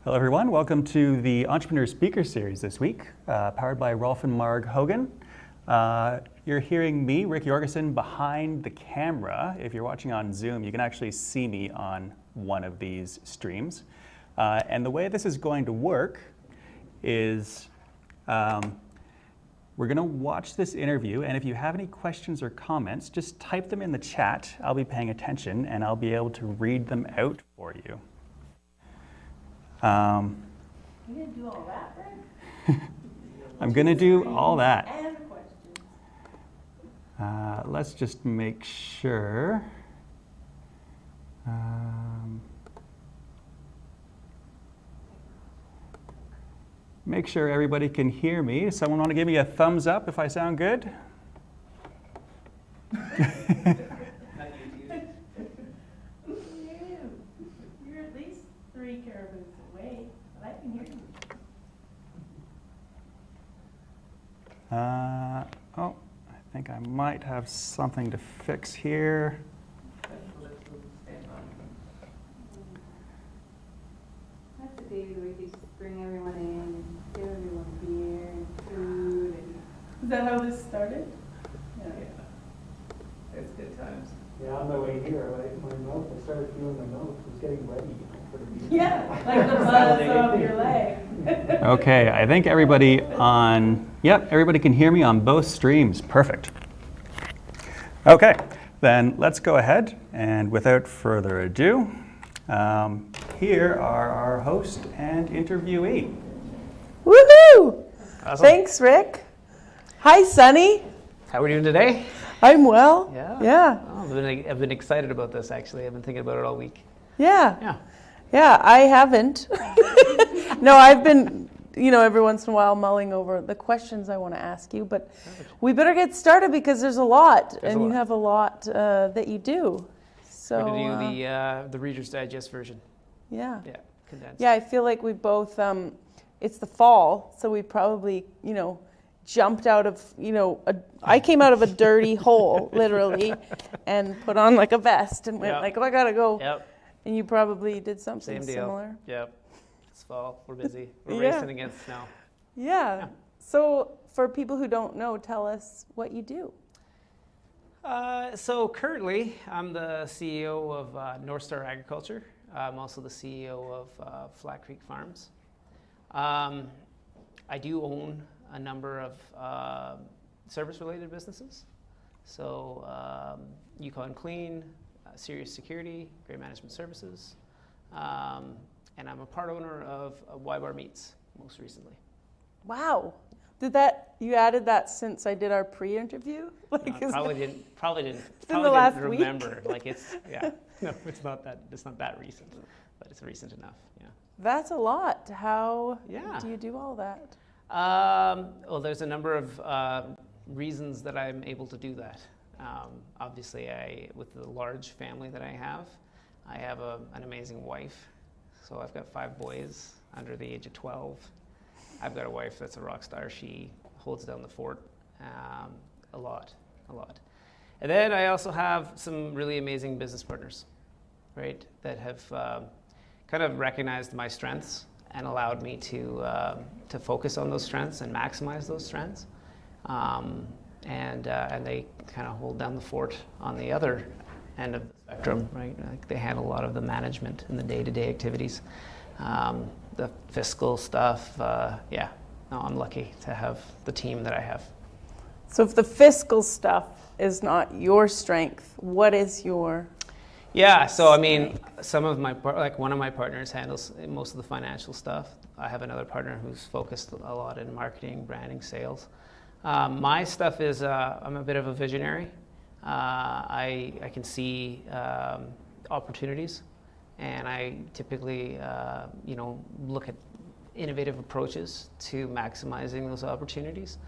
Hello everyone, welcome to the Entrepreneur Speaker Series this week, powered by Rolf and Marg Hougen. You're hearing me, Rick Jorgensen, behind the camera. If you're watching on Zoom, you can actually see me on one of these streams. And the way this is going to work is we're going to watch this interview, and if you have any questions or comments, just type them in the chat. I'll be paying attention, and I'll be able to read them out for you. You gonna do all that, Rick? I'm going to do all that. And questions. Let's just make sure. Make sure everybody can hear me. Does someone want to give me a thumbs up if I sound good? You're at least 3 caribous away, but I can hear you. Oh, I think I might have something to fix here. That's the day where we just bring everyone in and give everyone beer and food and... Is that how this started? It's good times. Yeah, on my way here, my mouth, I started feeling my mouth was getting ready for the meeting. Yeah, like the buzz off your leg. Okay, I think everybody everybody can hear me on both streams. Perfect. Okay, then let's go ahead, and without further ado, here are our host and interviewee. Woohoo! Awesome. Thanks, Rick. Hi, Sonny. How are we doing today? I'm well. Yeah. Yeah. Oh, I've been excited about this, actually. I've been thinking about it all week. Yeah. Yeah. Yeah, I haven't. No, I've been, every once in a while mulling over the questions I want to ask you, but we better get started because there's a lot, and you have a lot that you do. So We're going to do the Reader's Digest version. Yeah. Yeah, condensed. Yeah, I feel like we both, it's the fall, so we probably, jumped out of, I came out of a dirty hole, literally, and put on like a vest and went oh, I gotta go. Yep. And you probably did something Same deal. similar. Yep. It's fall. We're busy. We're Yeah. racing against snow. Yeah. So for people who don't know, tell us what you do. So currently, I'm the CEO of North Star Agriculture. I'm also the CEO of Flat Creek Farms. I do own a number of service-related businesses. So Yukon Clean, Serious Security, Grain Management Services, and I'm a part owner of Y-Bar Meats most recently. Wow. You added that since I did our pre-interview? Probably didn't in the last week? remember. Like it's no, it's not that recent, but it's recent enough. Yeah. That's a lot. How Yeah. do you do all that? Well, there's a number of reasons that I'm able to do that. Obviously, with the large family that I have an amazing wife. So I've got 5 boys under the age of 12. I've got a wife that's a rock star. She holds down the fort a lot. And then I also have some really amazing business partners, right, that have kind of recognized my strengths and allowed me to focus on those strengths and maximize those strengths. And they kind of hold down the fort on the other end of the spectrum, right? Like they handle a lot of the management and the day-to-day activities, the fiscal stuff. No, I'm lucky to have the team that I have. So if the fiscal stuff is not your strength, what is your... Yeah, so I mean, one of my partners handles most of the financial stuff. I have another partner who's focused a lot in marketing, branding, sales. My stuff is, I'm a bit of a visionary. I can see opportunities, and I typically, look at innovative approaches to maximizing those opportunities.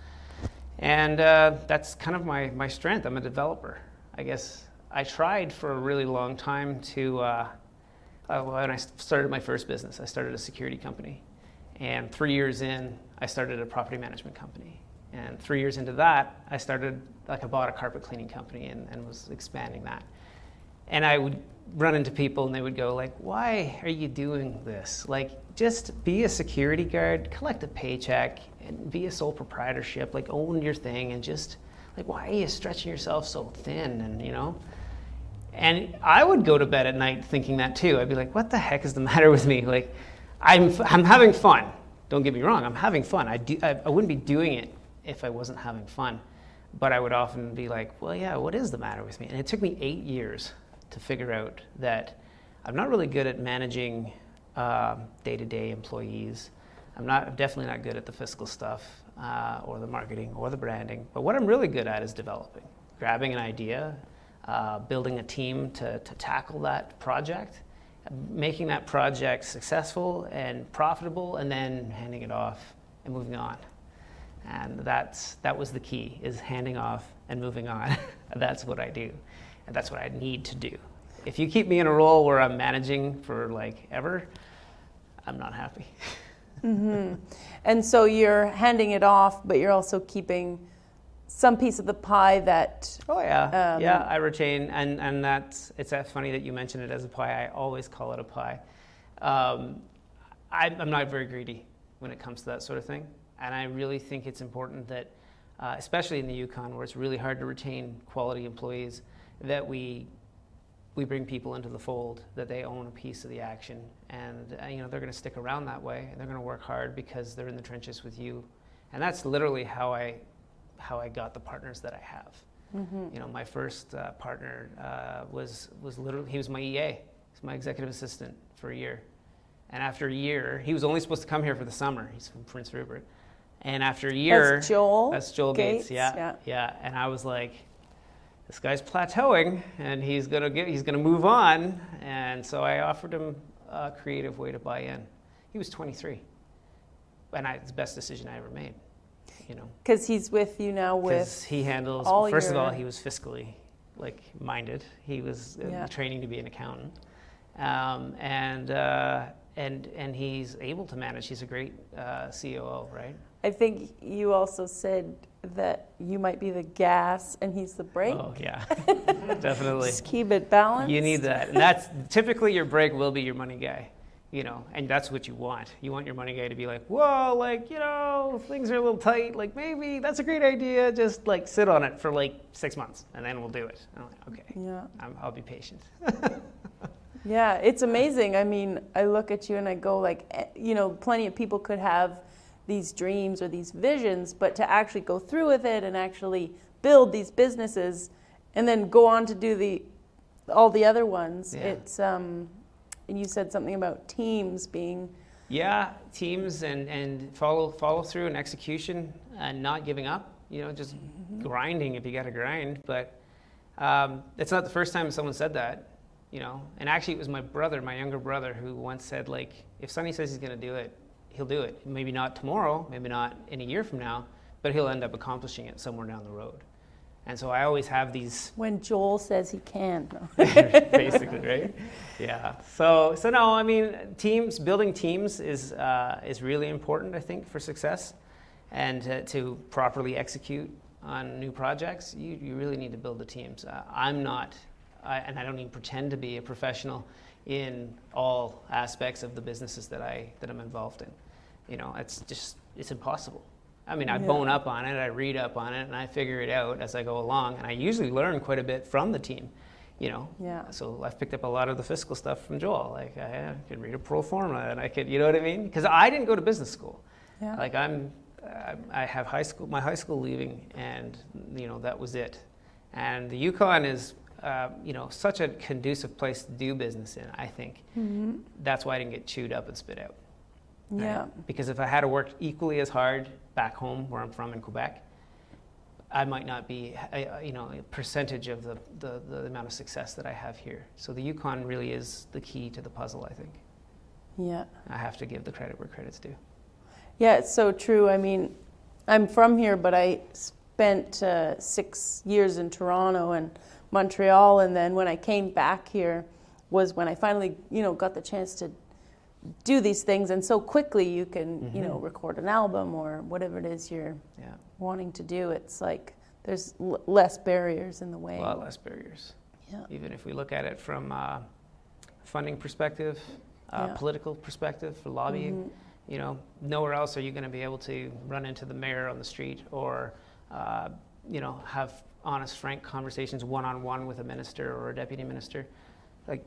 And that's kind of my strength. I'm a developer, I guess. I tried for a really long time to, when I started my first business, I started a security company. And 3 years in, I started a property management company. And 3 years into that, I bought a carpet cleaning company and was expanding that. And I would run into people and they would go like, why are you doing this? Like, just be a security guard, collect a paycheck, and be a sole proprietorship, like own your thing, and just like, why are you stretching yourself so thin? And and I would go to bed at night thinking that too. I'd be like, what the heck is the matter with me? Like, I'm having fun. Don't get me wrong, I'm having fun. I wouldn't be doing it if I wasn't having fun. But I would often be like, well, yeah, what is the matter with me? And it took me 8 years to figure out that I'm not really good at managing day-to-day employees. I'm definitely not good at the fiscal stuff or the marketing or the branding. But what I'm really good at is developing, grabbing an idea, building a team to tackle that project, making that project successful and profitable, and then handing it off and moving on. And that was the key, is handing off and moving on. That's what I do, and that's what I need to do. If you keep me in a role where I'm managing for like ever, I'm not happy. Mm-hmm. And so you're handing it off, but you're also keeping some piece of the pie that... Oh yeah, yeah, I retain, and it's funny that you mention it as a pie. I always call it a pie. I'm not very greedy when it comes to that sort of thing. And I really think it's important that, especially in the Yukon, where it's really hard to retain quality employees, that we bring people into the fold, that they own a piece of the action, and they're going to stick around that way, and they're going to work hard because they're in the trenches with you. And that's literally how I got the partners that I have. Mm-hmm. My first partner was literally, he was my EA, he's my executive assistant for a year. And after a year, he was only supposed to come here for the summer. He's from Prince Rupert. And after a year, that's Joel Gates, yeah. And I was like, this guy's plateauing, and he's gonna move on. And so I offered him a creative way to buy in. He was 23, and it's the best decision I ever made. Because he's with you now. With he handles. First of all, he was fiscally minded. He was training to be an accountant, and he's able to manage. He's a great COO, right? I think you also said that you might be the gas and he's the brake. Oh yeah, definitely. Just keep it balanced. You need that, and that's typically your brake will be your money guy, and that's what you want. You want your money guy to be like, whoa, things are a little tight. Like maybe that's a great idea. Just sit on it for 6 months, and then we'll do it. I'm like, okay, yeah, I'll be patient. Yeah, it's amazing. I mean, I look at you and I go plenty of people could have these dreams or these visions, but to actually go through with it and actually build these businesses and then go on to do all the other ones. Yeah. It's and you said something about teams being... Yeah, teams and follow through and execution and not giving up, just grinding if you got to grind. But it's not the first time someone said that. And actually it was my younger brother, who once said, if Sonny says he's going to do it, he'll do it. Maybe not tomorrow, maybe not in a year from now, but he'll end up accomplishing it somewhere down the road. And so I always have these... When Joel says he can. Basically, right? Yeah. So no, I mean, building teams is really important, I think, for success. And to properly execute on new projects, you really need to build the teams. I'm not... and I don't even pretend to be a professional in all aspects of the businesses that I'm involved in. It's impossible. I mean, I bone up on it, I read up on it, and I figure it out as I go along, and I usually learn quite a bit from the team. Yeah. So I've picked up a lot of the fiscal stuff from Joel. I could read a pro forma, and I could, what I mean? Because I didn't go to business school. Yeah. I have my high school leaving, and that was it. And the Yukon is such a conducive place to do business in, I think. Mm-hmm. That's why I didn't get chewed up and spit out. Right? Yeah. Because if I had to work equally as hard back home, where I'm from in Quebec, I might not be, a percentage of the amount of success that I have here. So the Yukon really is the key to the puzzle, I think. Yeah. I have to give the credit where credit's due. Yeah, it's so true. I mean, I'm from here, but I spent 6 years in Toronto and Montreal, and then when I came back here was when I finally, got the chance to do these things, and so quickly you can, record an album or whatever it is you're wanting to do. It's like there's less barriers in the way. A lot less barriers. Yeah. Even if we look at it from funding perspective, Yeah. political perspective for lobbying. You know, nowhere else are you going to be able to run into the mayor on the street or, you know, have honest, frank conversations one-on-one with a minister or a deputy minister. Like,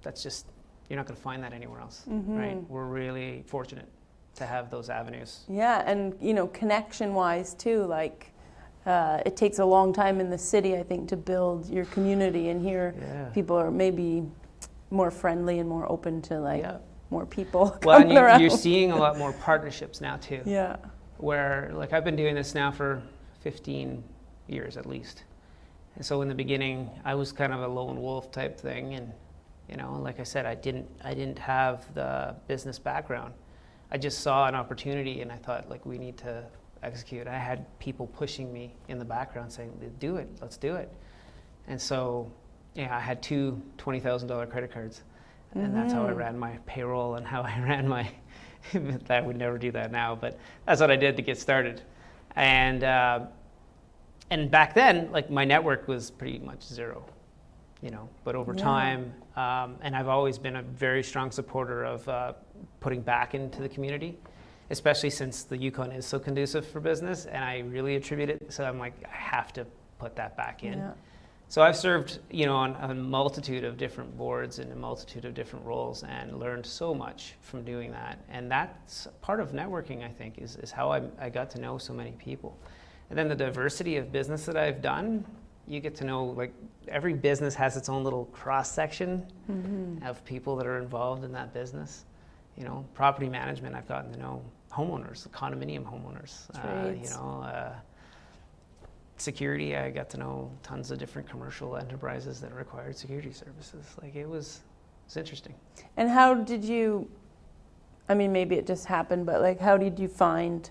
that's just, you're not going to find that anywhere else, right? We're really fortunate to have those avenues. Yeah, and you know, connection-wise too, like it takes a long time in the city, I think, to build your community, and here people are maybe more friendly and more open to like more people Well, coming around. you're seeing a lot more partnerships now too. Yeah. Where, like, I've been doing this now for 15 years at least. And so in the beginning, I was kind of a lone wolf type thing, and you know, like I said, I didn't have the business background. I just saw an opportunity, and I thought, like, we need to execute. I had people pushing me in the background saying, do it, let's do it. And so, yeah, I had two $20,000 credit cards, and that's how I ran my payroll and how I ran my, I would never do that now, but that's what I did to get started. And back then, like, my network was pretty much zero, you know, but over time, and I've always been a very strong supporter of putting back into the community, especially since the Yukon is so conducive for business, and I really attribute it, so I'm like, I have to put that back in. Yeah. So I've served, you know, on a multitude of different boards and a multitude of different roles, and learned so much from doing that. And that's part of networking, I think, is how I got to know so many people. And then the diversity of business that I've done, you get to know, like, every business has its own little cross-section of people that are involved in that business. You know, property management, I've gotten to know homeowners, condominium homeowners, you know, security, I got to know tons of different commercial enterprises that required security services. Like, it was interesting. And how did you, I mean, maybe it just happened, but like, how did you find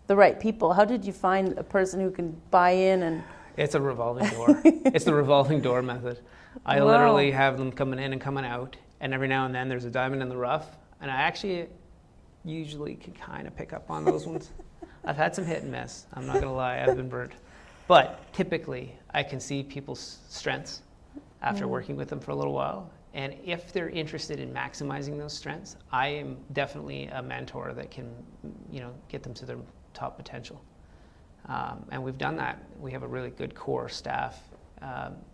the right people? How did you find a person who can buy in and... It's a revolving door. It's the revolving door method. I literally have them coming in and coming out, and every now and then there's a diamond in the rough, and I actually usually can kind of pick up on those ones. I've had some hit and miss. I'm not going to lie, I've been burnt. But typically, I can see people's strengths after working with them for a little while. And if they're interested in maximizing those strengths, I am definitely a mentor that can, you know, get them to their top potential. And we've done that. We have a really good core staff.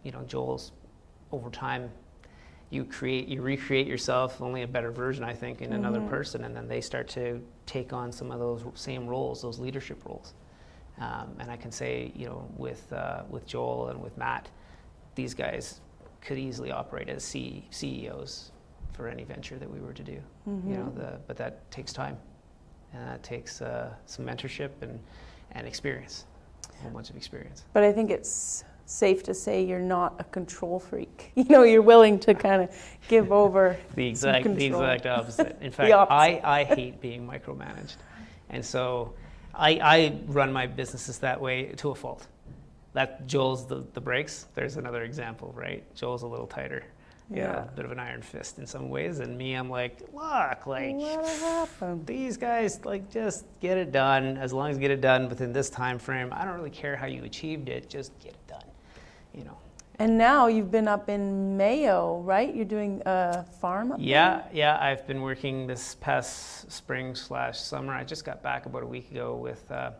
You know, Joel's, over time, you recreate yourself, only a better version, I think, in another person, and then they start to take on some of those same roles, those leadership roles. And I can say, you know, with Joel and with Matt, these guys could easily operate as CEOs for any venture that we were to do. You know, but that takes time, and that takes some mentorship and experience, a whole bunch of experience. But I think it's safe to say you're not a control freak. You know, you're willing to kind of give over the exact opposite. In fact, I hate being micromanaged, and so I run my businesses that way to a fault. That Joel's the brakes. There's another example, right? Joel's a little tighter. Yeah, a bit of an iron fist in some ways, and me, I'm like, look, like, these guys, like, just get it done. As long as you get it done within this time frame, I don't really care how you achieved it, just get it done, you know. And now you've been up in Mayo, right? You're doing a farm up there? Yeah, I've been working this past spring/summer. I just got back about a week ago with the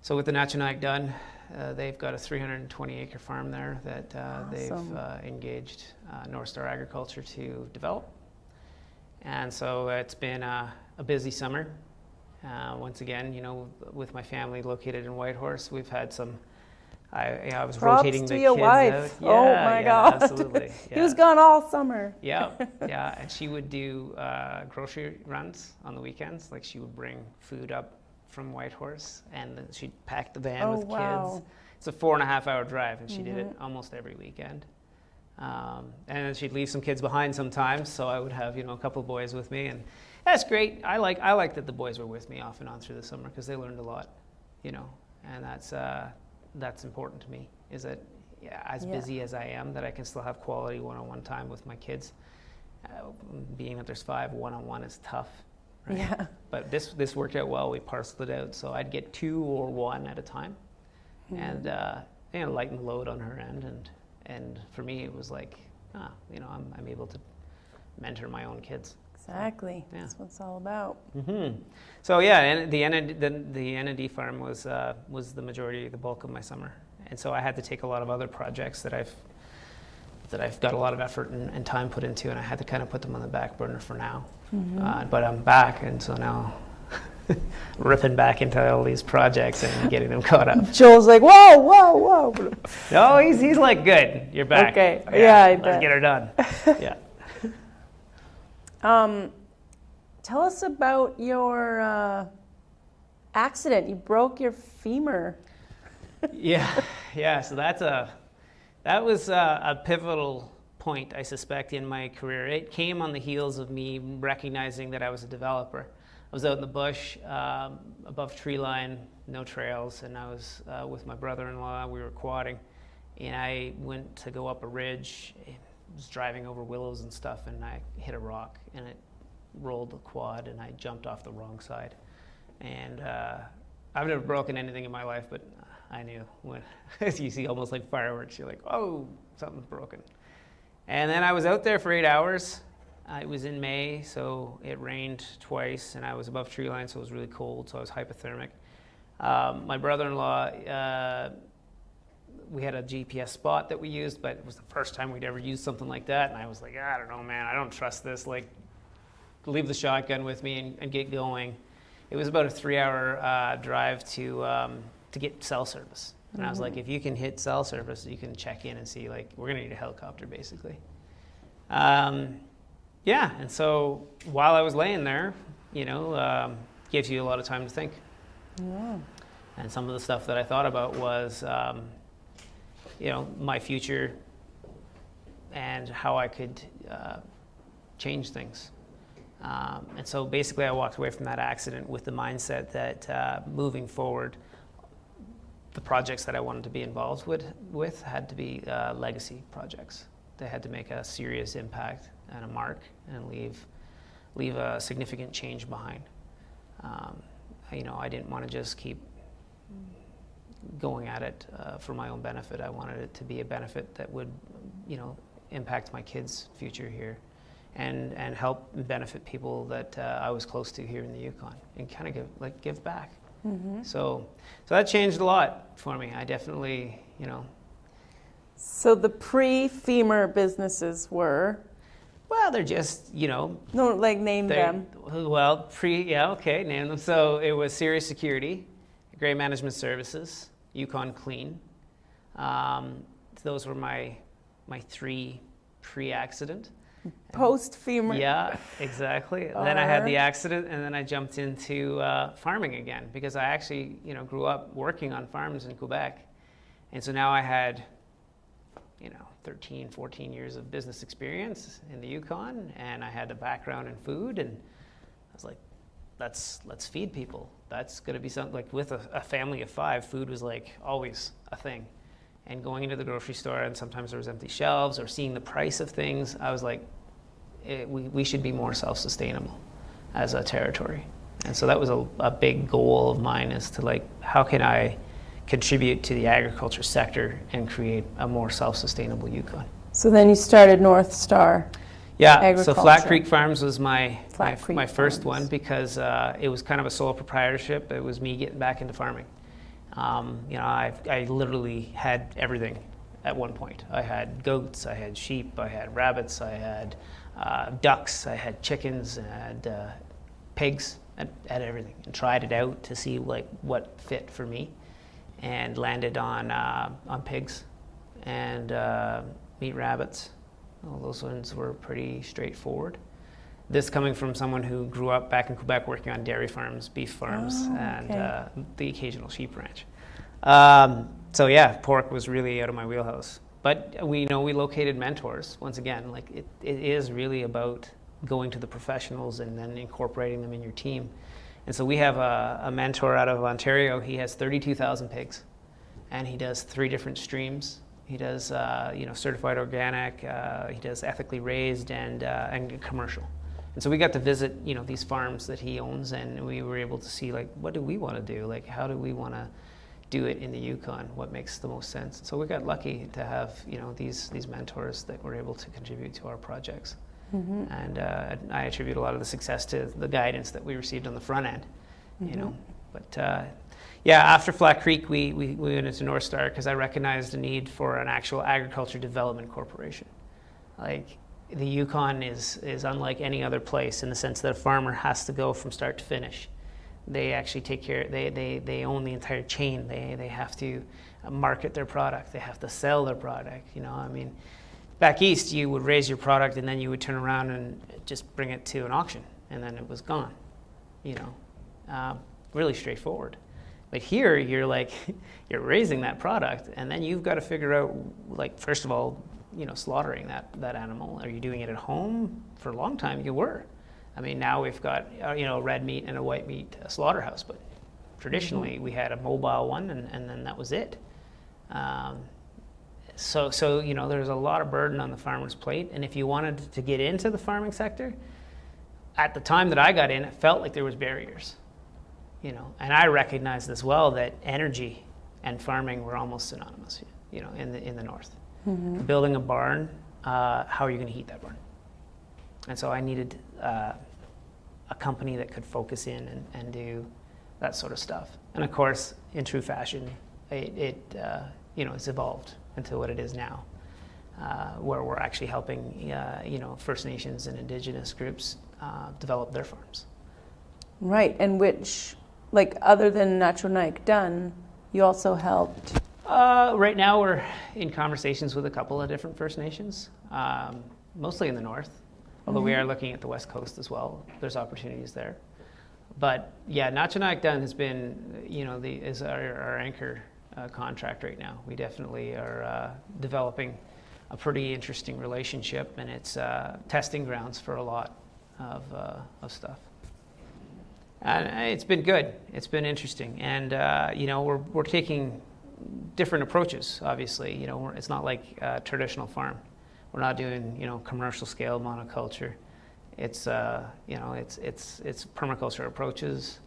Nationwide done. They've got a 320-acre farm there that Awesome. they've engaged North Star Agriculture to develop. And so it's been a busy summer. Once again, you know, with my family located in Whitehorse, we've had some. I was Props rotating to the your kids wife. out. Oh my God. Absolutely. He was gone all summer. Yeah, and she would do grocery runs on the weekends. Like, she would bring food up from Whitehorse, and then she'd pack the van with kids. It's a 4.5-hour drive, and she did it almost every weekend. And then she'd leave some kids behind sometimes, so I would have, you know, a couple of boys with me, and that's great. I like that the boys were with me off and on through the summer, because they learned a lot, you know, and that's important to me. Is that as busy as I am, that I can still have quality one-on-one time with my kids. Being that there's 5, one-on-one is tough. Right? Yeah. But this worked out well. We parceled it out, so I'd get 2 or 1 at a time, and lighten the load on her end. And for me, it was like I'm able to mentor my own kids. Exactly. Yeah. That's what it's all about. Mm-hmm. So yeah, and the N&D farm was the majority, the bulk of my summer, and so I had to take a lot of other projects that I've got a lot of effort and time put into, and I had to kind of put them on the back burner for now. But I'm back, and so now ripping back into all these projects and getting them caught up. Joel's like, whoa, whoa, whoa. No, he's like, good, you're back. Okay, yeah, I let's bet. get her done. Yeah. Tell us about your accident. You broke your femur. Yeah. So that was a pivotal point, I suspect, in my career. It came on the heels of me recognizing that I was a developer. I was out in the bush, above tree line, no trails, and I was with my brother-in-law. We were quadding, and I went to go up a ridge. I was driving over willows and stuff, and I hit a rock, and it rolled the quad, and I jumped off the wrong side. And I've never broken anything in my life, but I knew when you see almost like fireworks, you're like, oh, something's broken. And then I was out there for 8 hours. It was in May, so it rained twice, and I was above tree line, so it was really cold, so I was hypothermic. My brother-in-law, we had a GPS spot that we used, but it was the first time we'd ever used something like that, and I was like, I don't know, man, I don't trust this. Like, leave the shotgun with me and get going. It was about a 3-hour drive to get cell service. And I was like, if you can hit cell service, you can check in and see, like, we're going to need a helicopter, basically. Yeah, and so while I was laying there, gives you a lot of time to think. Yeah. And some of the stuff that I thought about was, my future and how I could change things. And so basically I walked away from that accident with the mindset that moving forward, the projects that I wanted to be involved with had to be legacy projects. They had to make a serious impact and a mark and leave a significant change behind. I didn't want to just keep going at it for my own benefit. I wanted it to be a benefit that would, impact my kids' future here and help benefit people that I was close to here in the Yukon and kind of give back. Mm-hmm. So that changed a lot for me. I definitely, So the pre-femur businesses were? Well, they're just, No, like name them. Well, name them. So it was Serious Security, Gray Management Services, Yukon Clean. Those were my three pre-accident. Post-femur. Yeah, exactly. Then I had the accident, and then I jumped into farming again because I actually, grew up working on farms in Quebec. And so now I had, 13, 14 years of business experience in the Yukon, and I had a background in food, and I was like, let's feed people. That's going to be something, like with a family of 5, food was like always a thing. And going into the grocery store, and sometimes there was empty shelves, or seeing the price of things, I was like, we should be more self-sustainable as a territory. And so that was a big goal of mine, is to how can I contribute to the agriculture sector and create a more self-sustainable Yukon. So then you started North Star. Yeah, Agriculture. so Flat Creek Farms was my Farms. first one because it was kind of a sole proprietorship. It was me getting back into farming. I literally had everything at one point. I had goats, I had sheep, I had rabbits, I had ducks, I had chickens, I had pigs. I had everything and tried it out to see what fit for me, and landed on pigs and meat rabbits. All those ones were pretty straightforward. This coming from someone who grew up back in Quebec working on dairy farms, beef farms, and the occasional sheep ranch. So yeah, pork was really out of my wheelhouse. But we located mentors. Once again, it is really about going to the professionals and then incorporating them in your team. And so we have a mentor out of Ontario. He has 32,000 pigs, and he does 3 different streams. He does certified organic. He does ethically raised and commercial. And so we got to visit these farms that he owns, and we were able to see what do we want to do? How do we want to do it in the Yukon, what makes the most sense. So we got lucky to have, you know, these mentors that were able to contribute to our projects. And I attribute a lot of the success to the guidance that we received on the front end, you know. But yeah, after Flat Creek, we went into North Star because I recognized the need for an actual agriculture development corporation. Like, the Yukon is unlike any other place in the sense that a farmer has to go from start to finish. They actually take care, they own the entire chain. They have to market their product. They have to sell their product, you know. I mean, back east, you would raise your product and then you would turn around and just bring it to an auction and then it was gone, you know. Really straightforward. But here, you're like, you're raising that product and then you've got to figure out, like, first of all, you know, slaughtering that animal. Are you doing it at home? For a long time, you were. I mean, now we've got, you know, a red meat and a white meat slaughterhouse, but traditionally we had a mobile one and then that was it. So, you know, there's a lot of burden on the farmer's plate. And if you wanted to get into the farming sector, at the time that I got in, it felt like there was barriers, you know. And I recognized as well that energy and farming were almost synonymous, you know, in the north. Building a barn, how are you going to heat that barn? And so I needed a company that could focus in and do that sort of stuff. And of course, in true fashion, it you know, it's evolved into what it is now, where we're actually helping you know, First Nations and Indigenous groups develop their farms. Right, and which, like, other than Nacho Done, you also helped. Right now, we're in conversations with a couple of different First Nations, mostly in the north. Although we are looking at the West Coast as well. There's opportunities there. But yeah, Nacho Done has been, you know, is our anchor contract right now. We definitely are developing a pretty interesting relationship, and it's testing grounds for a lot of stuff. And it's been good. It's been interesting. And, you know, we're taking different approaches, obviously. You know, it's not like a traditional farm. We're not doing, you know, commercial scale monoculture. It's, you know, it's permaculture approaches,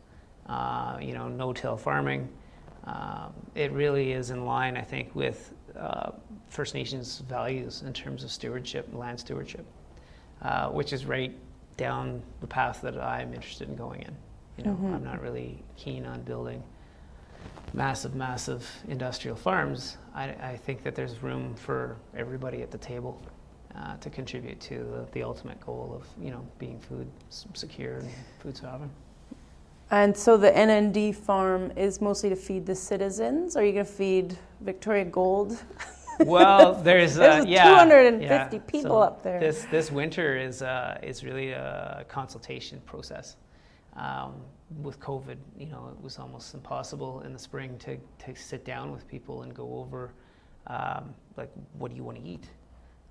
you know, no-till farming. It really is in line, I think, with First Nations values in terms of stewardship, land stewardship, which is right down the path that I'm interested in going in. You know, I'm not really keen on building massive industrial farms. I think that there's room for everybody at the table to contribute to the ultimate goal of, you know, being food secure and food sovereign. And so the NND farm is mostly to feed the citizens? Are you going to feed Victoria Gold? Well, there's 250 people up there. This winter is really a consultation process. With COVID, you know, it was almost impossible in the spring to sit down with people and go over, like, what do you want to eat?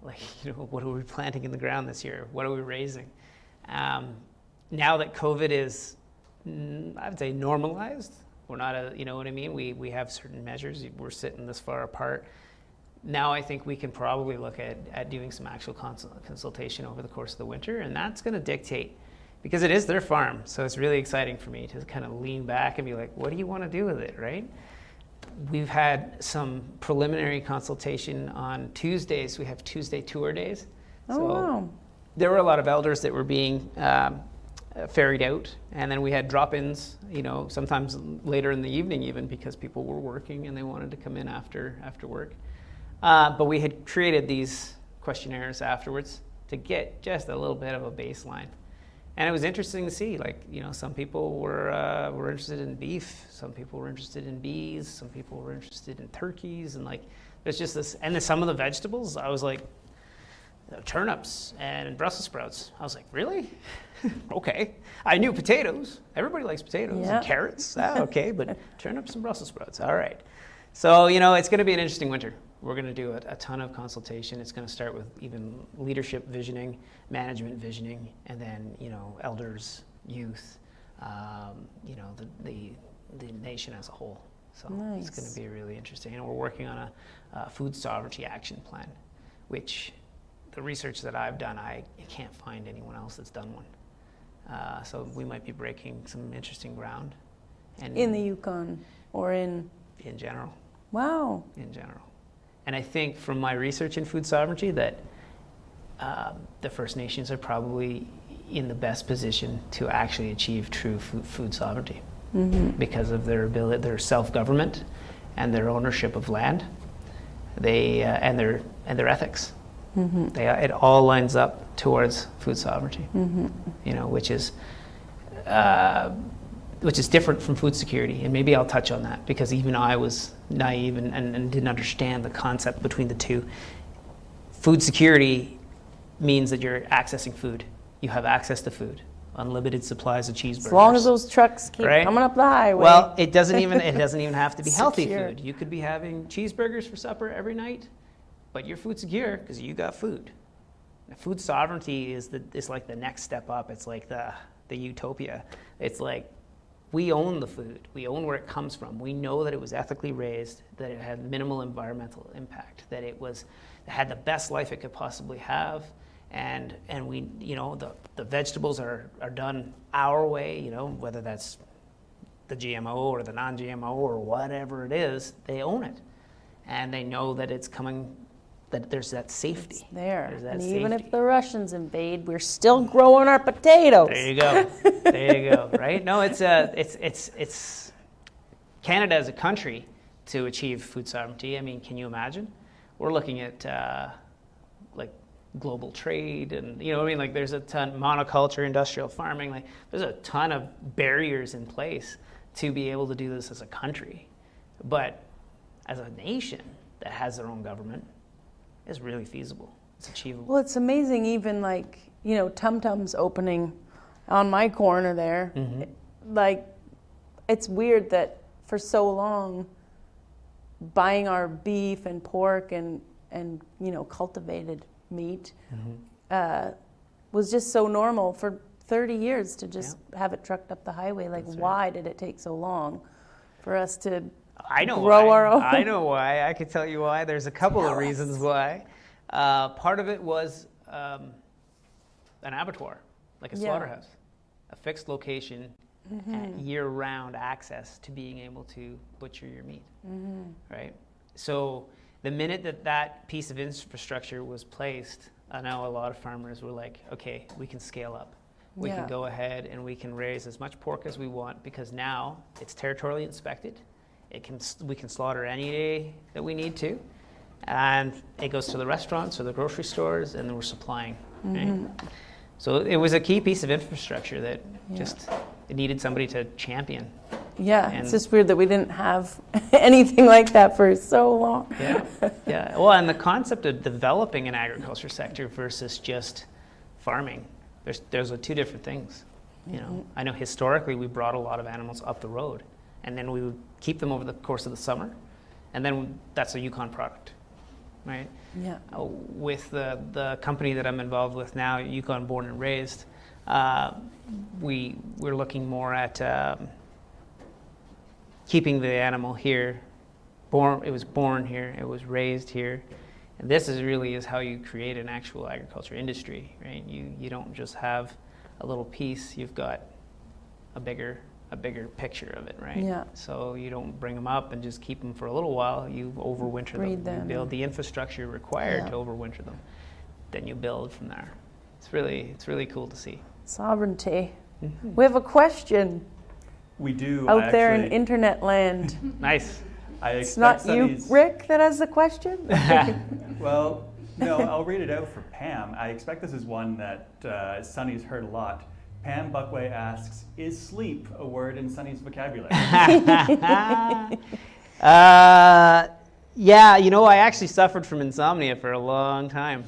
Like, you know, what are we planting in the ground this year? What are we raising? Now that COVID is, I would say, normalized, we're not you know what I mean? We have certain measures. We're sitting this far apart. Now I think we can probably look at doing some actual consultation over the course of the winter, and that's going to dictate, because it is their farm. So it's really exciting for me to kind of lean back and be like, what do you want to do with it, right? We've had some preliminary consultation on Tuesdays. We have Tuesday tour days. Oh, wow. There were a lot of elders that were being ferried out, and then we had drop-ins, you know, sometimes later in the evening even, because people were working and they wanted to come in after work. But we had created these questionnaires afterwards to get just a little bit of a baseline. And it was interesting to see, like, you know, some people were interested in beef, some people were interested in bees, some people were interested in turkeys, and, like, there's just this, and then some of the vegetables, I was like, turnips and Brussels sprouts. I was like, really? Okay. I knew potatoes. Everybody likes potatoes and carrots. Okay, but turnips and Brussels sprouts. All right. So, you know, it's going to be an interesting winter. We're going to do a ton of consultation. It's going to start with even leadership visioning, management visioning, and then, you know, elders, youth, you know, the nation as a whole. So It's going to be really interesting. And we're working on a food sovereignty action plan, which the research that I've done, I can't find anyone else that's done one. So we might be breaking some interesting ground. And in the Yukon or in? in general. Wow. In general. And I think from my research in food sovereignty that the First Nations are probably in the best position to actually achieve true food sovereignty because of their ability, their self-government and their ownership of land, and their ethics. It all lines up towards food sovereignty, which is different from food security. And maybe I'll touch on that because even I was naive and didn't understand the concept between the two. Food security means that you're accessing food. You have access to food, unlimited supplies of cheeseburgers. As long as those trucks keep coming up the highway. Well, it doesn't even have to be healthy Secure. food. You could be having cheeseburgers for supper every night, but you're food secure because you got food. Now, food sovereignty is like the next step up. It's like the utopia. It's like we own the food. We own where it comes from. We know that it was ethically raised, that it had minimal environmental impact, that it had the best life it could possibly have. And we, the vegetables are done our way, whether that's the GMO or the non-GMO or whatever it is, they own it. And they know that it's coming, that there's that safety. It's there. There's that And safety. even if the Russians invade, we're still growing our potatoes. There you go. There you go, right? No, it's Canada as a country to achieve food sovereignty. I mean, can you imagine? We're looking at like global trade and like there's a ton monoculture, industrial farming, like there's a ton of barriers in place to be able to do this as a country. But as a nation that has their own government, it's really feasible. It's achievable. Well, it's amazing even like, Tum Tum's opening on my corner there. Like, it's weird that for so long buying our beef and pork and cultivated meat was just so normal for 30 years to just have it trucked up the highway. Like, That's why did it take so long for us to I know grow why. our own? I know why. I could tell you why. There's a couple of reasons why. Part of it was an abattoir, like a slaughterhouse, a fixed location, and year-round access to being able to butcher your meat, right? So the minute that piece of infrastructure was placed, I know a lot of farmers were like, okay, we can scale up. We can go ahead and we can raise as much pork as we want because now it's territorially inspected. We can slaughter any day that we need to, and it goes to the restaurants or the grocery stores, and then we're supplying. Right? So it was a key piece of infrastructure that it needed somebody to champion. Yeah, And it's just weird that we didn't have anything like that for so long. Yeah. Well, and the concept of developing an agriculture sector versus just farming, there's two different things. I know historically we brought a lot of animals up the road, and then we would keep them over the course of the summer, and then that's a Yukon product, right? Yeah. With the company that I'm involved with now, Yukon Born and Raised, we're looking more at keeping the animal here. It was born here, it was raised here, and this is how you create an actual agriculture industry, right? You don't just have a little piece; you've got a bigger picture of it, right? Yeah. So you don't bring them up and just keep them for a little while. You overwinter Breed them. them. You build the infrastructure required to overwinter them. Then you build from there. It's really cool to see. Sovereignty. We have a question We do out there in actually. internet land. Nice. I It's not expect you, Sonny's. Rick, that has the question? Well, no, I'll read it out for Pam. I expect this is one that Sonny's heard a lot. Pam Buckway asks, is sleep a word in Sonny's vocabulary? Yeah, I actually suffered from insomnia for a long time.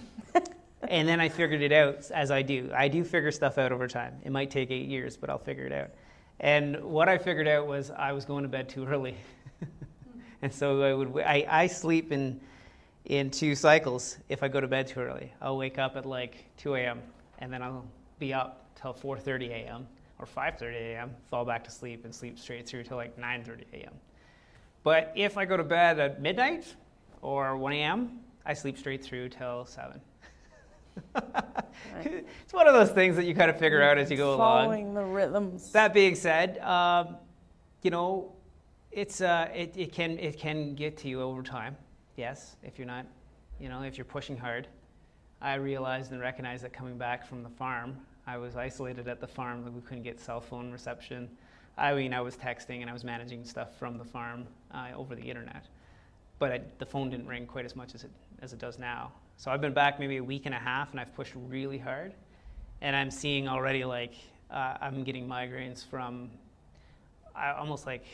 And then I figured it out, as I do. I do figure stuff out over time. It might take 8 years, but I'll figure it out. And what I figured out was I was going to bed too early. And so I sleep in 2 cycles if I go to bed too early. I'll wake up at like 2 a.m. and then I'll be up till 4:30 a.m. or 5:30 a.m., fall back to sleep and sleep straight through till like 9:30 a.m. But if I go to bed at midnight or 1 a.m., I sleep straight through till 7. It's one of those things that you kind of figure out as you go along. Following the rhythms. That being said, it can get to you over time. Yes, if you're not, if you're pushing hard. I realized and recognized that coming back from the farm, I was isolated at the farm. We couldn't get cell phone reception. I was texting and I was managing stuff from the farm over the internet, but the phone didn't ring quite as much as it does now. So I've been back maybe a week and a half, and I've pushed really hard, and I'm seeing already I'm getting migraines from almost like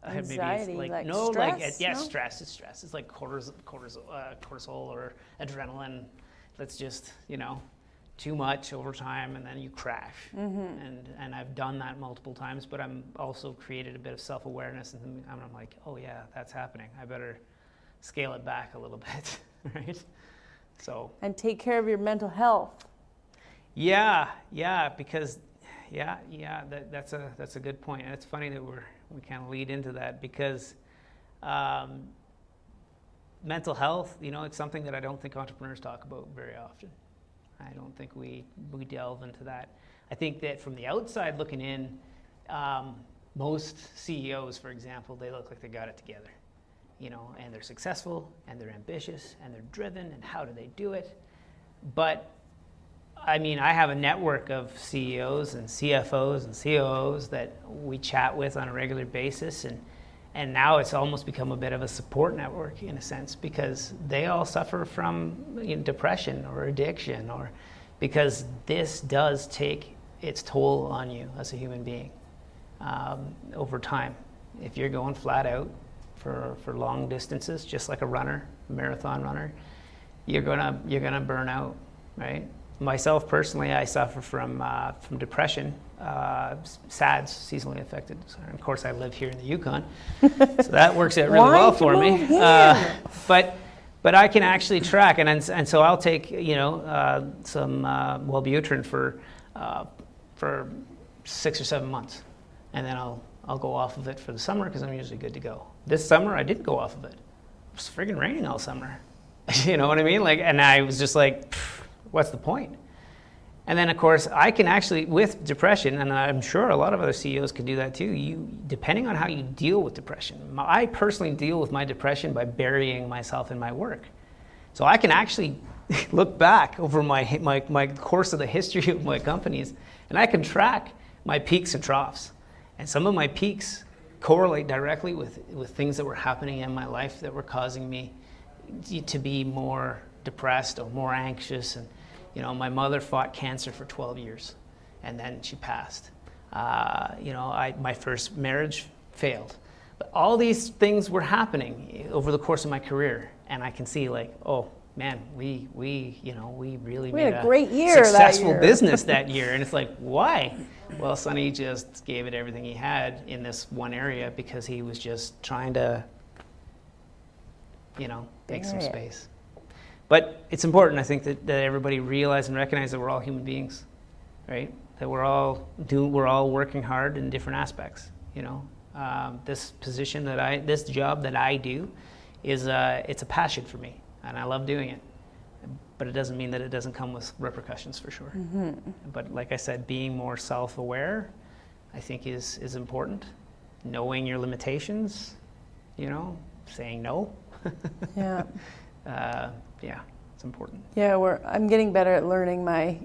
anxiety, maybe like no, stress, no? Stress. It's stress. It's like cortisol or adrenaline. That's just too much over time, and then you crash. And I've done that multiple times, but I'm also created a bit of self-awareness, and I'm like, oh yeah, that's happening. I better scale it back a little bit, right? So. And take care of your mental health. Yeah, because that's a good point, and it's funny that we kind of lead into that because mental health, it's something that I don't think entrepreneurs talk about very often. I don't think we delve into that. I think that from the outside looking in, most CEOs, for example, they look like they got it together, and they're successful, and they're ambitious, and they're driven, and how do they do it? But I have a network of CEOs and CFOs and COOs that we chat with on a regular basis, and now it's almost become a bit of a support network in a sense, because they all suffer from depression or addiction, or because this does take its toll on you as a human being over time. If you're going flat out for long distances, just like a marathon runner, you're gonna burn out, right? Myself personally, I suffer from depression, SADS, seasonally affected. So, of course, I live here in the Yukon, so that works out really well for me. But I can actually track, and so I'll take some Wellbutrin for 6 or 7 months, and then I'll go off of it for the summer because I'm usually good to go. This summer I didn't go off of it. It was friggin' raining all summer. You know what I mean? And I was just like, what's the point? And then, of course, I can actually, with depression, and I'm sure a lot of other CEOs can do that too, depending on how you deal with depression. I personally deal with my depression by burying myself in my work. So I can actually look back over my course of the history of my companies, and I can track my peaks and troughs. And some of my peaks correlate directly with things that were happening in my life that were causing me to be more depressed or more anxious. And my mother fought cancer for 12 years, and then she passed. My first marriage failed. But all these things were happening over the course of my career, and I can see oh man, we really made a great year, successful business that year. And it's like, why? Well, Sonny just gave it everything he had in this one area because he was just trying to, make some space. But it's important, I think, that everybody realize and recognize that we're all human beings, right? That we're all working hard in different aspects. This job that I do is it's a passion for me, and I love doing it. But it doesn't mean that it doesn't come with repercussions, for sure. Mm-hmm. But like I said, being more self-aware, I think, is important. Knowing your limitations, saying no. Yeah. It's important. Yeah, I'm getting better at learning my,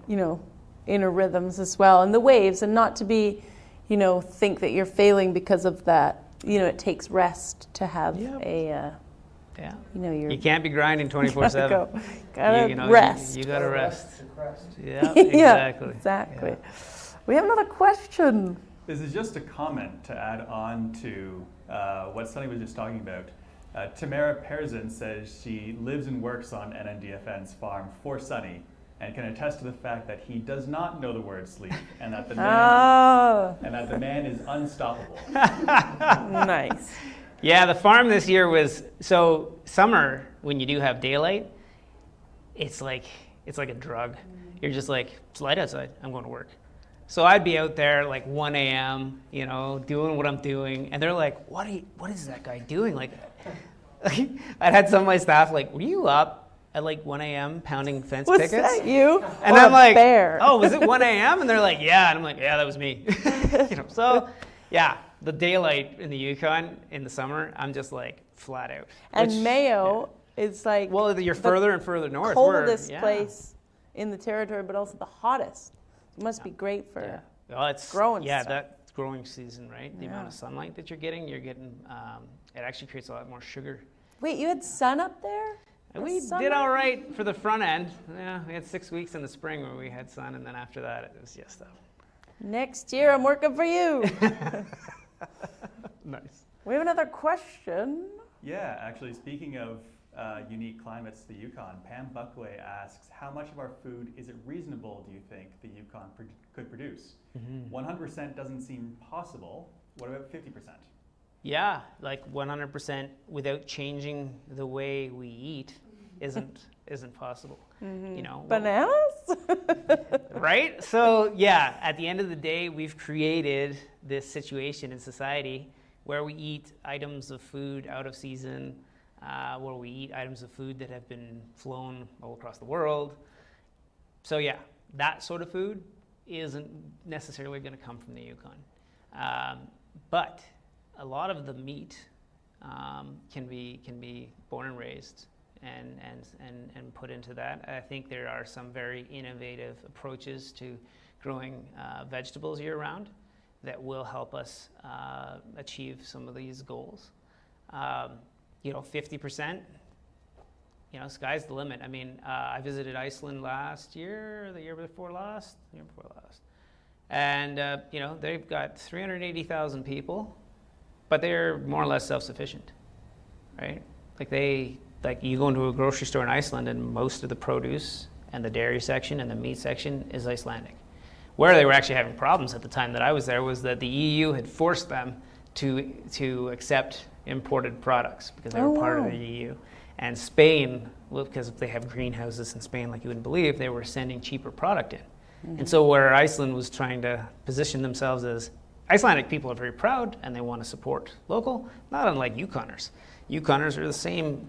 inner rhythms as well, and the waves, and not to be, think that you're failing because of that. It takes rest to have you can't be grinding 24/7. Gotta rest. You gotta rest. Yeah, exactly. Exactly. Yeah. We have another question. This is just a comment to add on to what Sonny was just talking about. Tamara Perzin says she lives and works on NNDFN's farm for Sonny, and can attest to the fact that he does not know the word sleep, and that the man is unstoppable. Nice. Yeah, the farm this year was, so summer, when you do have daylight, it's like a drug. You're just like, it's light outside, I'm going to work. So I'd be out there 1 a.m., doing what I'm doing, and they're like, what is that guy doing? I'd had some of my staff were you up at 1 a.m. pounding fence pickets? Was that you? And or I'm like, bear? oh, was it 1 a.m.? And they're like, yeah. And I'm like, yeah, that was me. So Yeah, the daylight in the Yukon in the summer, I'm just like flat out. And Mayo is like well, you're the further and further north. coldest place in the territory, but also the hottest. It must be great for well, it's growing yeah, stuff. that's growing season, right? The amount Yeah. of sunlight that you're getting it actually creates a lot more sugar. Wait, you had sun up there? And we Summer? did all right for the front end. Yeah, we had 6 weeks in the spring where we had sun, and then after that it was just Next year, I'm working for you. nice. We have another question. Yeah, actually, speaking of unique climates, the Yukon, Pam Buckway asks, how much of our food is it reasonable, do you think, the Yukon could produce? 100% doesn't seem possible. What about 50%? Yeah, like 100% without changing the way we eat isn't possible. You know, Bananas? right? So yeah, at the end of the day, we've created this situation in society where we eat items of food out of season, where we eat items of food that have been flown all across the world. So yeah, that sort of food isn't necessarily going to come from the Yukon. But a lot of the meat can be born and raised and put into that. I think there are some very innovative approaches to growing vegetables year-round that will help us achieve some of these goals. 50%, sky's the limit. I mean, I visited Iceland last year, the year before last, and they've got 380,000 people, but they're more or less self-sufficient, right? Like you go into a grocery store in Iceland and most of the produce and the dairy section and the meat section is Icelandic. Where they were actually having problems at the time that I was there was that the EU had forced them to accept imported products because they were part of the EU. And Spain, well, because they have greenhouses in Spain like you wouldn't believe, they were sending cheaper product in. And so where Iceland was trying to position themselves as Icelandic people are very proud and they want to support local, not unlike Yukoners. Yukoners are the same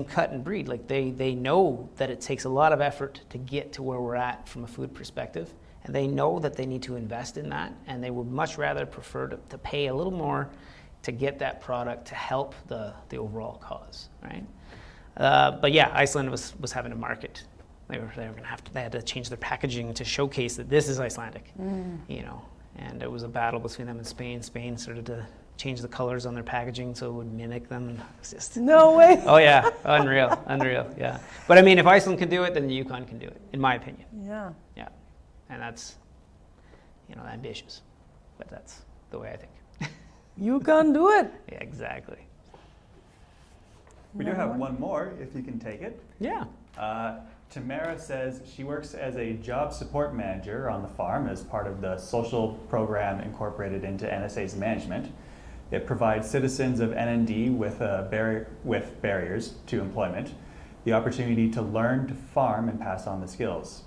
cut and breed. Like they know that it takes a lot of effort to get to where we're at from a food perspective, and they know that they need to invest in that, and they would much rather prefer to pay a little more to get that product to help the overall cause, right? But yeah, Iceland was having to market. They had to change their packaging to showcase that this is Icelandic, and it was a battle between them and Spain. Spain started to change the colors on their packaging so it would mimic them. And it was just No way. oh yeah, unreal, yeah. But I mean, if Iceland can do it, then the Yukon can do it, in my opinion. Yeah. Yeah, and that's ambitious, but that's the way I think. You can do it. Yeah, exactly. We do have one more, if you can take it. Yeah. Tamara says she works as a job support manager on the farm as part of the social program incorporated into NSA's management. It provides citizens of NND with barriers to employment, the opportunity to learn to farm and pass on the skills.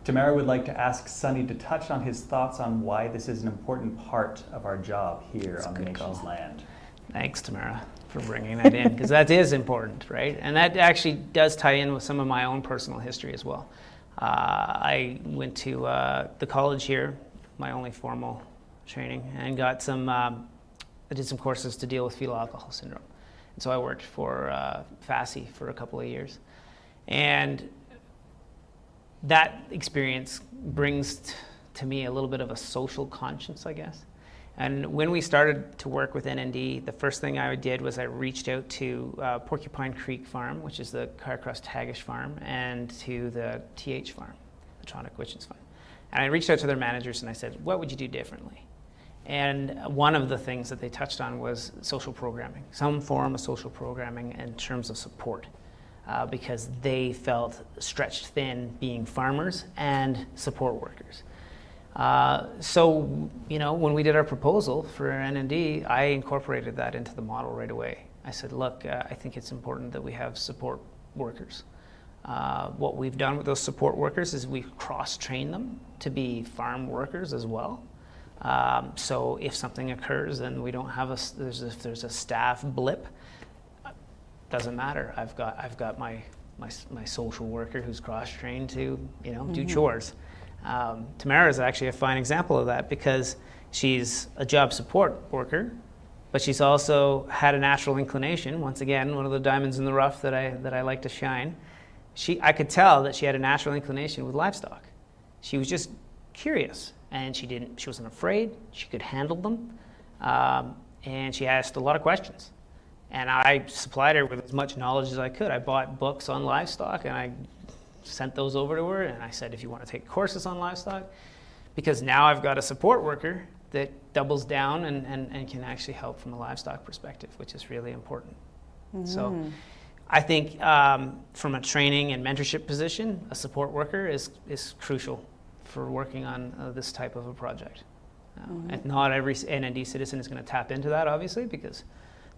Tamara would like to ask Sonny to touch on his thoughts on why this is an important part of our job here on the nation's land. Thanks, Tamara, for bringing that in, because that is important, right? And that actually does tie in with some of my own personal history as well. I went to the college here, my only formal training, and got I did some courses to deal with fetal alcohol syndrome. And so I worked for FASI for a couple of years. And that experience brings to me a little bit of a social conscience, I guess. And when we started to work with NND, the first thing I did was I reached out to Porcupine Creek Farm, which is the Carcross Tagish farm, and to the TH farm, the Tronic Wichens farm. And I reached out to their managers and I said, what would you do differently? And one of the things that they touched on was social programming, some form of social programming in terms of support, because they felt stretched thin being farmers and support workers. So, when we did our proposal for NND, I incorporated that into the model right away. I said, look, I think it's important that we have support workers. What we've done with those support workers is we've cross-trained them to be farm workers as well. So if something occurs and we don't have if there's a staff blip, doesn't matter. I've got my social worker who's cross-trained to do chores. Tamara is actually a fine example of that because She's a job support worker, but she's also had a natural inclination. Once again, one of the diamonds in the rough that I like to shine. I could tell that she had a natural inclination with livestock. She was just curious, and she wasn't afraid. She could handle them, and she asked a lot of questions. And I supplied her with as much knowledge as I could. I bought books on livestock, and I sent those over to her, and I said, if you want to take courses on livestock, because now I've got a support worker that doubles down and can actually help from a livestock perspective, which is really important. So I think from a training and mentorship position, a support worker is crucial for working on this type of a project. And not every NND citizen is going to tap into that, obviously, because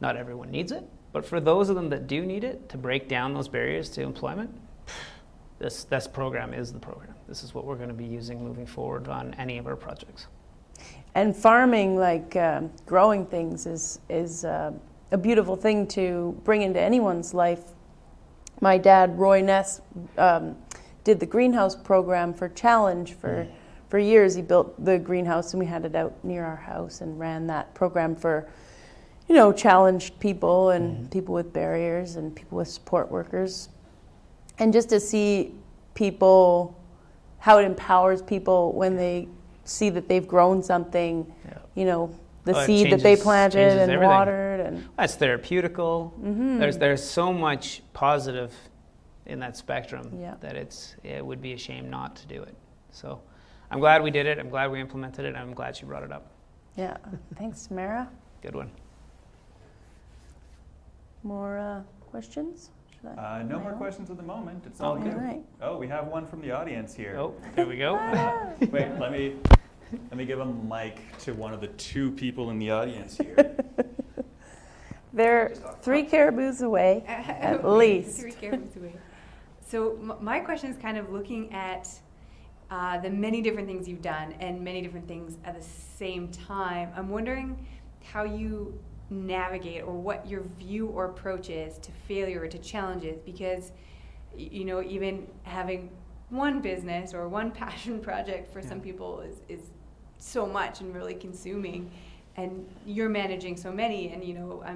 not everyone needs it. But for those of them that do need it to break down those barriers to employment, this program is the program. This is what we're going to be using moving forward on any of our projects. And farming, like growing things, is a beautiful thing to bring into anyone's life. My dad, Roy Ness, did the greenhouse program for Challenge for years. He built the greenhouse, and we had it out near our house, and ran that program for, challenged people and people with barriers and people with support workers. And just to see people, how it empowers people when they see that they've grown something, the seed that they planted and everything. watered. And that's therapeutical. There's so much positive in that spectrum that it would be a shame not to do it. So I'm glad we did it. I'm glad we implemented it. I'm glad she brought it up. Yeah. Thanks, Mara. Good one. More questions? No more questions at the moment. It's all good. Right. Oh, we have one from the audience here. Oh, there we go. Wait, let me give a mic to one of the two people in the audience here. They're 3 caribous away, at least. 3 caribous away. So my question is kind of looking at the many different things you've done and many different things at the same time. I'm wondering how you navigate, or what your view or approach is to failure or to challenges, because even having one business or one passion project for some people is so much and really consuming, and you're managing so many, and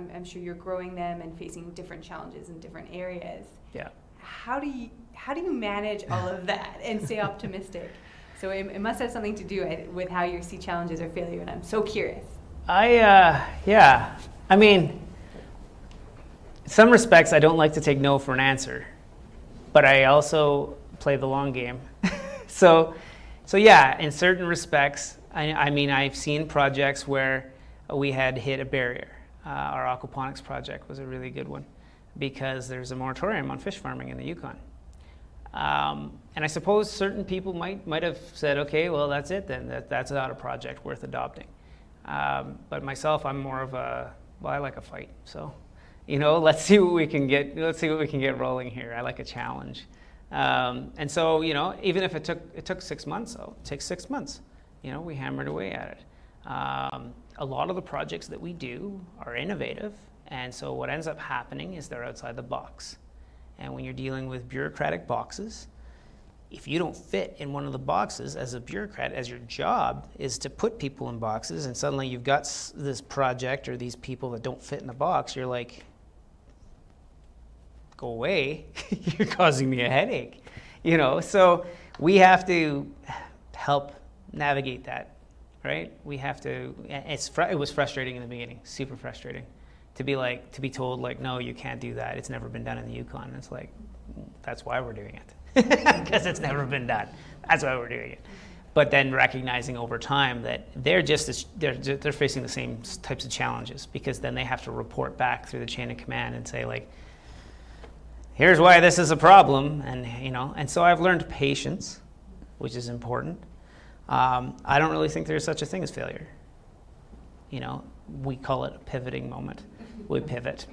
I'm sure you're growing them and facing different challenges in different areas. Yeah. How do you manage all of that and stay optimistic? So it must have something to do with how you see challenges or failure, and I'm so curious. I mean, in some respects, I don't like to take no for an answer, but I also play the long game. So yeah, in certain respects, I mean, I've seen projects where we had hit a barrier. Our aquaponics project was a really good one because there's a moratorium on fish farming in the Yukon. And I suppose certain people might have said, okay, well, that's it then. That's not a project worth adopting. But myself, I'm more of I like a fight. So, let's see what we can get. Let's see what we can get rolling here. I like a challenge. And so, even if it took 6 months, so it takes 6 months. We hammered away at it. A lot of the projects that we do are innovative, and so what ends up happening is they're outside the box. And when you're dealing with bureaucratic boxes, if you don't fit in one of the boxes as a bureaucrat, as your job is to put people in boxes, and suddenly you've got this project or these people that don't fit in the box, you're like, go away, you're causing me a headache. So we have to help navigate that, right? We have to, it was frustrating in the beginning, super frustrating, to be told like, no, you can't do that. It's never been done in the Yukon. And it's like, that's why we're doing it. Because it's never been done. That's why we're doing it. But then recognizing over time that they're facing the same types of challenges, because then they have to report back through the chain of command and say like, here's why this is a problem, and so I've learned patience, which is important. I don't really think there's such a thing as failure. We call it a pivoting moment. We pivot.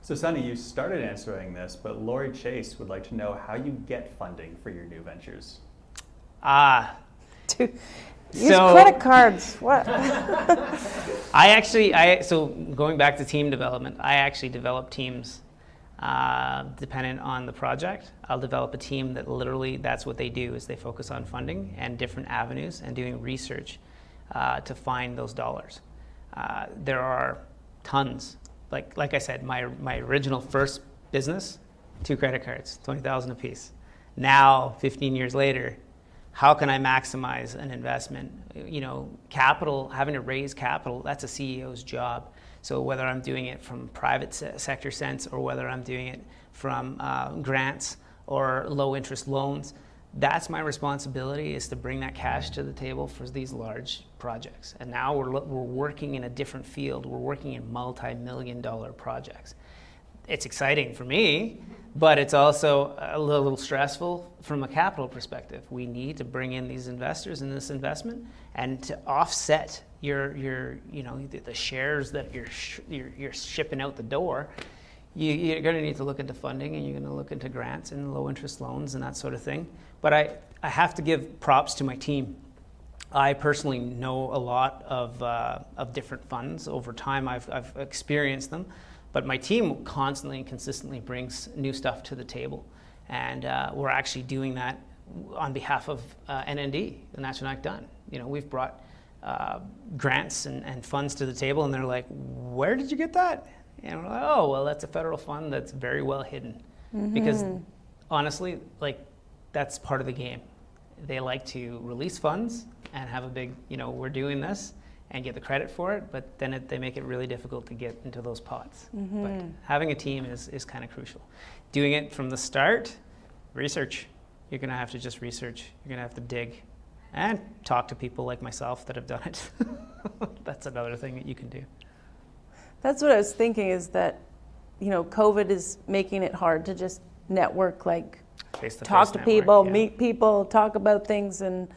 So Sonny, you started answering this, but Lori Chase would like to know how you get funding for your new ventures. Use credit cards. What? So going back to team development, I actually develop teams dependent on the project. I'll develop a team that literally that's what they do is they focus on funding and different avenues and doing research to find those dollars. There are tons. Like I said, my original first business, 2 credit cards, $20,000 a piece. Now, 15 years later, how can I maximize an investment? Capital, having to raise capital, that's a CEO's job. So whether I'm doing it from private sector sense or whether I'm doing it from grants or low interest loans, that's my responsibility, is to bring that cash to the table for these large projects. And now we're working in a different field. We're working in multi-million-dollar projects. It's exciting for me, but it's also a little stressful from a capital perspective. We need to bring in these investors in this investment, and to offset the shares that you're shipping out the door, you're going to need to look into funding, and you're going to look into grants and low interest loans and that sort of thing. But I have to give props to my team. I personally know a lot of different funds. Over time, I've experienced them. But my team constantly and consistently brings new stuff to the table. And we're actually doing that on behalf of NND, the National Act Done. We've brought grants and funds to the table, and they're like, where did you get that? And we're like, oh, well, that's a federal fund that's very well hidden. Mm-hmm. Because honestly, that's part of the game. They like to release funds and have a big, we're doing this, and get the credit for it, but then they make it really difficult to get into those pots. Mm-hmm. But having a team is kind of crucial. Doing it from the start, research. You're going to have to just research. You're going to have to dig and talk to people like myself that have done it. That's another thing that you can do. That's what I was thinking, is that, COVID is making it hard to just network, talk to people, meet people, talk about things, and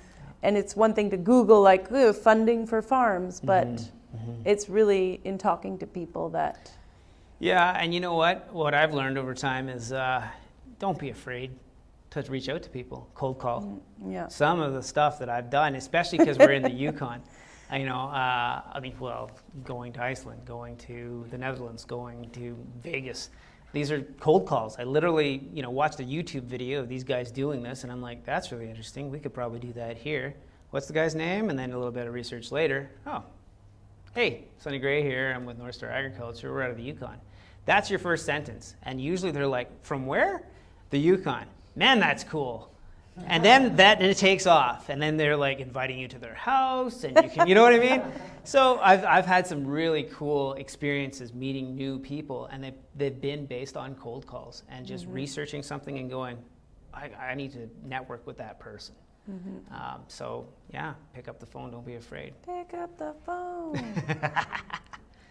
it's one thing to Google funding for farms, but it's really in talking to people that... Yeah, and you know what? What I've learned over time is don't be afraid to reach out to people, cold call. Yeah. Some of the stuff that I've done, especially because we're in the Yukon, going to Iceland, going to the Netherlands, going to Vegas, these are cold calls. I literally, watched a YouTube video of these guys doing this, and I'm like, that's really interesting. We could probably do that here. What's the guy's name? And then a little bit of research later. Oh, hey, Sonny Gray here. I'm with North Star Agriculture. We're out of the Yukon. That's your first sentence. And usually they're like, from where? The Yukon. Man, that's cool. And then it takes off, and then they're inviting you to their house, and you know what I mean? So I've had some really cool experiences meeting new people, and they've been based on cold calls and just researching something and going, I need to network with that person. Mm-hmm. So yeah, pick up the phone. Don't be afraid. Pick up the phone.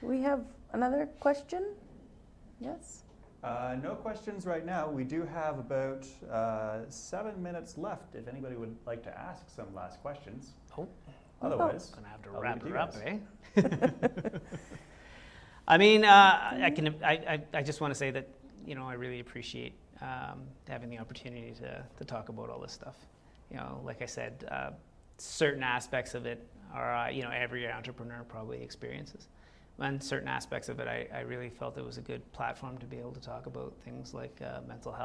We have another question? Yes? No questions right now. We do have about 7 minutes left if anybody would like to ask some last questions. Oh. Otherwise, I'm going to have to I'll wrap leave it her up, to I just want to say that, I really appreciate having the opportunity to talk about all this stuff. Like I said, certain aspects of it are, every entrepreneur probably experiences. And certain aspects of it, I really felt it was a good platform to be able to talk about things like mental health.